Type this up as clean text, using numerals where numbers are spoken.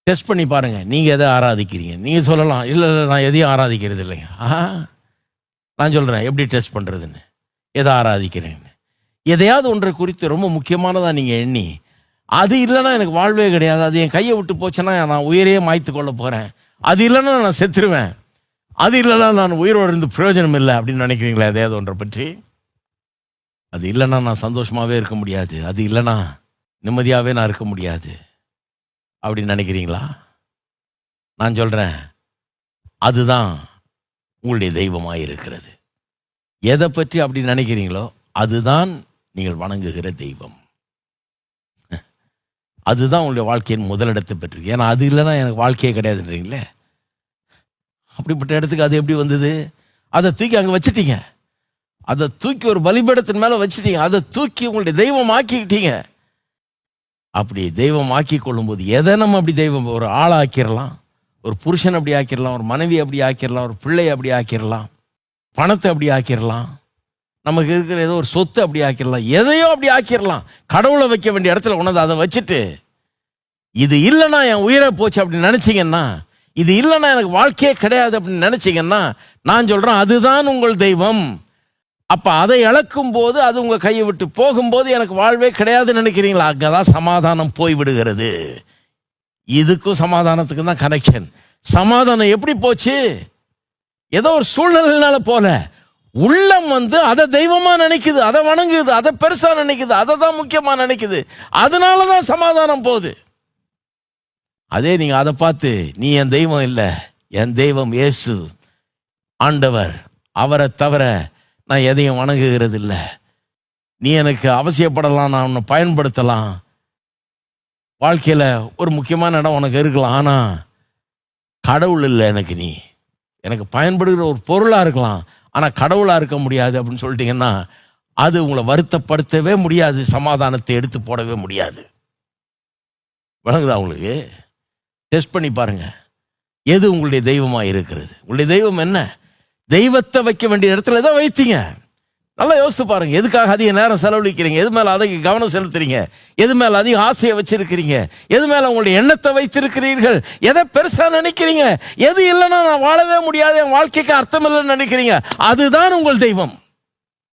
Test பண்ணி பாருங்கள், நீங்கள் எதை ஆராதிக்கிறீங்க. நீங்கள் சொல்லலாம், இல்லை இல்லை நான் எதையும் ஆராதிக்கிறது இல்லைங்க. நான் சொல்கிறேன் எப்படி டெஸ்ட் பண்ணுறதுன்னு. எதை ஆராதிக்கிறேன்னு எதையாவது ஒன்றை குறித்து ரொம்ப முக்கியமானதாக நீங்கள் எண்ணி, அது இல்லைன்னா எனக்கு வாழ்வே கிடையாது, அது என் கையை விட்டு போச்சுன்னா நான் உயிரையே மாய்த்து கொள்ள போகிறேன், அது இல்லைன்னா நான் செத்துருவேன், அது இல்லைன்னா நான் உயிரோடு இருந்து பிரயோஜனம் இல்லை அப்படின்னு நினைக்கிறீங்களா? எதையாவது ஒன்றை பற்றி. அது இல்லைன்னா நான் சந்தோஷமாகவே இருக்க முடியாது, அது இல்லைன்னா நிம்மதியாகவே நான் இருக்க முடியாது அப்படின்னு நினைக்கிறீங்களா? நான் சொல்கிறேன், அதுதான் உங்களுடைய தெய்வமாக இருக்கிறது. எதை பற்றி அப்படி நினைக்கிறீங்களோ அதுதான் நீங்கள் வணங்குகிற தெய்வம். அதுதான் உங்களுடைய வாழ்க்கையின் முதலிடத்தை பெற்றிருக்கு. ஏன்னா அது இல்லைன்னா எனக்கு வாழ்க்கையே கிடையாதுன்றீங்களே. அப்படிப்பட்ட இடத்துக்கு அது எப்படி வந்தது? அதை தூக்கி அங்கே வச்சுட்டீங்க, அதை தூக்கி ஒரு பலிபீடத்தின் மேலே வச்சுட்டீங்க, அதை தூக்கி உங்களுடைய தெய்வம் ஆக்கிக்கிட்டீங்க. அப்படி தெய்வம் ஆக்கி கொள்ளும்போது எதை நம்ம அப்படி தெய்வம், ஒரு ஆளை ஆக்கிடலாம், ஒரு புருஷன் அப்படி ஆக்கிடலாம், ஒரு மனைவி அப்படி ஆக்கிடலாம், ஒரு பிள்ளை அப்படி ஆக்கிடலாம், பணத்தை அப்படி ஆக்கிடலாம், நமக்கு இருக்கிற ஏதோ ஒரு சொத்து அப்படி ஆக்கிடலாம், எதையோ அப்படி ஆக்கிடலாம். கடவுளை வைக்க வேண்டிய இடத்துல உணர்ந்து அதை வச்சுட்டு இது இல்லைன்னா என் உயிரை போச்சு அப்படின்னு நினச்சிங்கன்னா, இது இல்லைன்னா எனக்கு வாழ்க்கையே கிடையாது அப்படின்னு நினச்சிங்கன்னா, நான் சொல்கிறேன் அதுதான் உங்கள் தெய்வம். அப்போ அதை இழக்கும் போது, அது உங்கள் கையை விட்டு போகும்போது எனக்கு வாழ்வே கிடையாதுன்னு நினைக்கிறீங்களா? அங்கே தான் சமாதானம் போய்விடுகிறது. இதுக்கும் சமாதானத்துக்கும் தான் கனெக்ஷன். சமாதானம் எப்படி போச்சு? ஏதோ ஒரு சூழ்நிலைனால போல, உள்ளம் அதை தெய்வமாக நினைக்குது, அதை வணங்குது, அதை பெருசாக நினைக்குது, அதை தான் முக்கியமாக நினைக்குது, அதனால தான் சமாதானம் போகுது. அதே நீங்கள் அதை பார்த்து நீ என் தெய்வம் இல்லை, என் தெய்வம் இயேசு ஆண்டவர், அவரை தவிர நான் எதையும் வணங்குகிறது இல்லை, நீ எனக்கு அவசியப்படலாம், நான் உன்னை பயன்படுத்தலாம், வாழ்க்கையில் ஒரு முக்கியமான இடம் உனக்கு இருக்கலாம், ஆனால் கடவுள் இல்லை எனக்கு, நீ எனக்கு பயன்படுகிற ஒரு பொருளாக இருக்கலாம், ஆனால் கடவுளாக இருக்க முடியாது அப்படின்னு சொல்லிட்டீங்கன்னா, அது உங்களை வருத்தப்படுத்தவே முடியாது, சமாதானத்தை எடுத்து போடவே முடியாது. வணங்குதா உங்களுக்கு? டெஸ்ட் பண்ணி பாருங்க, எது உங்களுடைய தெய்வமாக இருக்கிறது. உங்களுடைய தெய்வம் என்ன? தெய்வத்தை வைக்க வேண்டிய இடத்துல எதை வைத்தீங்க? நல்லா யோசித்து பாருங்க. எதுக்காக அதிக நேரம் செலவழிக்கிறீங்க? எது மேலே அதிக கவனம் செலுத்துறீங்க? எது மேலே அதிக ஆசையை வச்சிருக்கிறீங்க? எது மேலே உங்களுடைய எண்ணத்தை வைத்திருக்கிறீர்கள்? எதை பெருசாக நினைக்கிறீங்க? எது இல்லைன்னா நான் வாழவே முடியாது, என் வாழ்க்கைக்கு அர்த்தம் இல்லைன்னு நினைக்கிறீங்க? அதுதான் உங்கள் தெய்வம்.